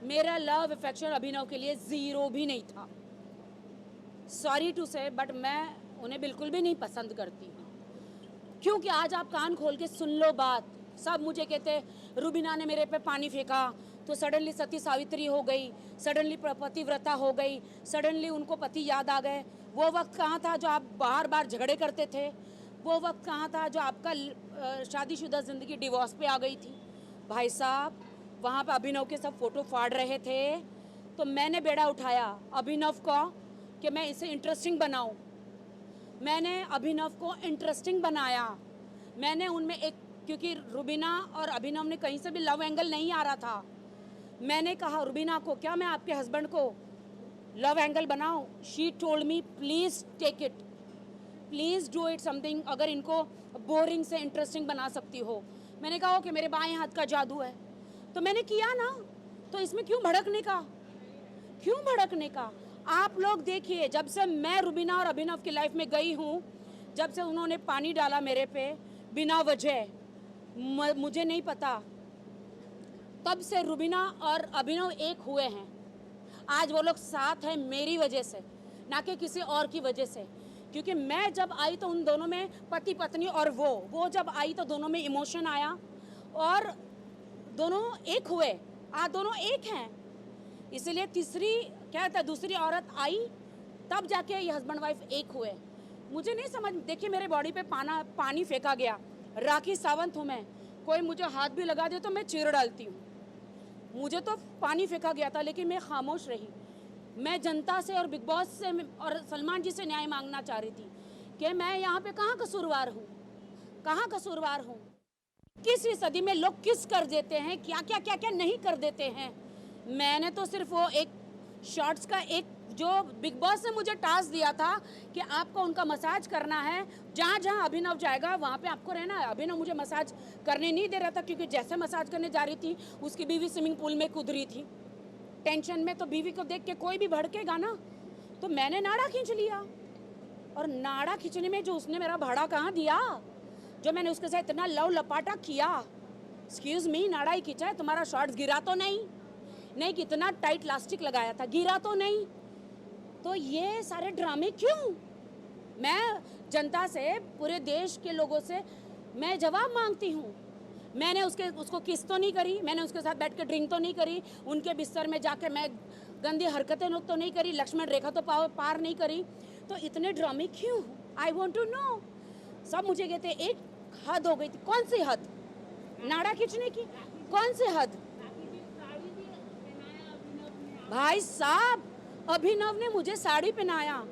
मेरा love affection अभिनव के लिए ज़ीरो भी नहीं था। सॉरी टू से, बट मैं उन्हें बिल्कुल भी नहीं पसंद करती हूँ। क्योंकि आज आप कान खोल के सुन लो बात। सब मुझे कहते रुबीना ने मेरे पे पानी फेंका तो सडनली सती सावित्री हो गई, सडनली पतिव्रता हो गई, सडनली उनको पति याद आ गए। वो वक्त कहाँ था जो आप बार बार झगड़े करते थे? वो वक्त कहाँ था जो आपका शादीशुदा ज़िंदगी डिवोर्स पे आ गई थी? भाई साहब, वहाँ पे अभिनव के सब फोटो फाड़ रहे थे तो मैंने बेड़ा उठाया अभिनव का कि मैं इसे इंटरेस्टिंग बनाऊं। मैंने अभिनव को इंटरेस्टिंग बनाया। मैंने उनमें एक, क्योंकि रुबीना और अभिनव ने कहीं से भी लव एंगल नहीं आ रहा था, मैंने कहा रुबीना को, क्या मैं आपके हस्बैंड को लव एंगल बनाऊं? She told me please take it, please do it something, अगर इनको बोरिंग से इंटरेस्टिंग बना सकती हो। मैंने कहा कि मेरे बाएं हाथ का जादू है, तो मैंने किया ना, तो इसमें क्यों भड़कने का, क्यों भड़कने का? आप लोग देखिए, जब से मैं रुबीना और अभिनव की लाइफ में गई हूँ, जब से उन्होंने पानी डाला मेरे पे बिना वजह, मुझे नहीं पता, तब से रुबीना और अभिनव एक हुए हैं। आज वो लोग साथ हैं मेरी वजह से, ना कि किसी और की वजह से। क्योंकि मैं जब आई तो उन दोनों में पति पत्नी, और वो जब आई तो दोनों में इमोशन आया और दोनों एक हुए। आज दोनों एक हैं, इसलिए तीसरी क्या था, दूसरी औरत आई तब जाके ये हस्बैंड वाइफ एक हुए। मुझे नहीं समझ, देखिए मेरे बॉडी पे पानी फेंका गया, राखी सावंत हूँ मैं, कोई मुझे हाथ भी लगा दे तो मैं चीर डालती हूँ। मुझे तो पानी फेंका गया था लेकिन मैं खामोश रही। मैं जनता से और बिग बॉस से और सलमान जी से न्याय मांगना चाह रही थी कि मैं यहाँ पे कहाँ कसूरवार हूँ, कहाँ कसूरवार हूँ? किस सदी में लोग किस कर देते हैं, क्या क्या क्या क्या नहीं कर देते हैं। मैंने तो सिर्फ वो एक शॉर्ट्स का एक जो बिग बॉस ने मुझे टास्क दिया था कि आपको उनका मसाज करना है, जहाँ जहाँ अभिनव जाएगा वहाँ पे आपको रहना है। अभिनव मुझे मसाज करने नहीं दे रहा था, क्योंकि जैसे मसाज करने जा रही थी उसकी बीवी स्विमिंग पूल में कूद रही थी टेंशन में, तो बीवी को देख के कोई भी भड़केगा ना। तो मैंने नाड़ा खींच लिया, और नाड़ा खींचने में जो उसने मेरा भाड़ा कहाँ दिया, जो मैंने उसके साथ इतना लव लपाटा किया। एक्सक्यूज मी, नाड़ा ही खींचा है, तुम्हारा शॉर्ट्स गिरा तो नहीं, कितना टाइट लास्टिक लगाया था, गिरा तो नहीं। तो ये सारे ड्रामे क्यों? मैं जनता से, पूरे देश के लोगों से मैं जवाब मांगती हूँ। मैंने उसको किस तो नहीं करी, मैंने उसके साथ बैठ के ड्रिंक तो नहीं करी, उनके बिस्तर में जाके मैं गंदी हरकतें तो नहीं करी, लक्ष्मण रेखा तो पार नहीं करी। तो इतने ड्रामे क्यों? I want to know. सब मुझे कहते एक हद हो गई थी। कौन सी हद? नाड़ा खींचने की कौन सी हद? भाई साहब, अभिनव ने मुझे साड़ी पहनाया।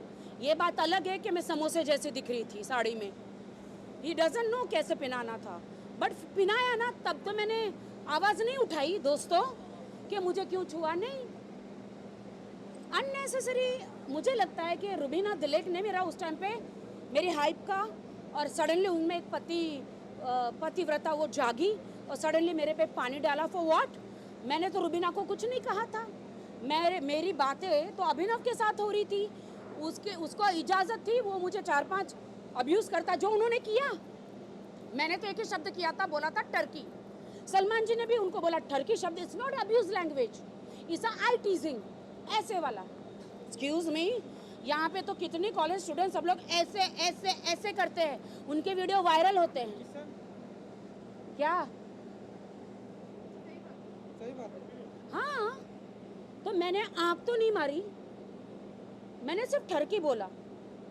ये बात अलग है कि मैं समोसे जैसे दिख रही थी साड़ी में, ही डजंट नो कैसे पहनाना था, बट पहनाया ना। तब तो मैंने आवाज़ नहीं उठाई दोस्तों कि मुझे क्यों छुआ, नहीं। अननेसेसरी मुझे लगता है कि रुबीना दिलेक ने मेरा उस टाइम पे मेरी हाइप का, और सडनली उनमें एक पतिव्रता वो जागी और सडनली मेरे पे पानी डाला। For what? मैंने तो रुबीना को कुछ नहीं कहा था। मेरी बातें तो अभिनव के साथ हो रही थी, उसको इजाज़त थी, वो मुझे 4-5 अब्यूज़ करता, जो उन्होंने किया। मैंने तो एक ही शब्द किया था, बोला था टर्की। सलमान जी ने भी उनको बोला टर्की शब्द is not abuse language, is I टीजिंग, ऐसे वाला। एक्सक्यूज मी, यहाँ पे तो कितने कॉलेज स्टूडेंट सब लोग ऐसे ऐसे ऐसे करते हैं, उनके वीडियो वायरल होते हैं। क्या सही बात है? हाँ, तो मैंने आँख तो नहीं मारी, मैंने सिर्फ ठरकी बोला।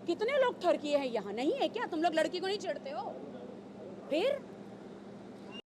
कितने लोग ठरकी है यहाँ, नहीं है क्या? तुम लोग लड़की को नहीं छेड़ते हो फिर?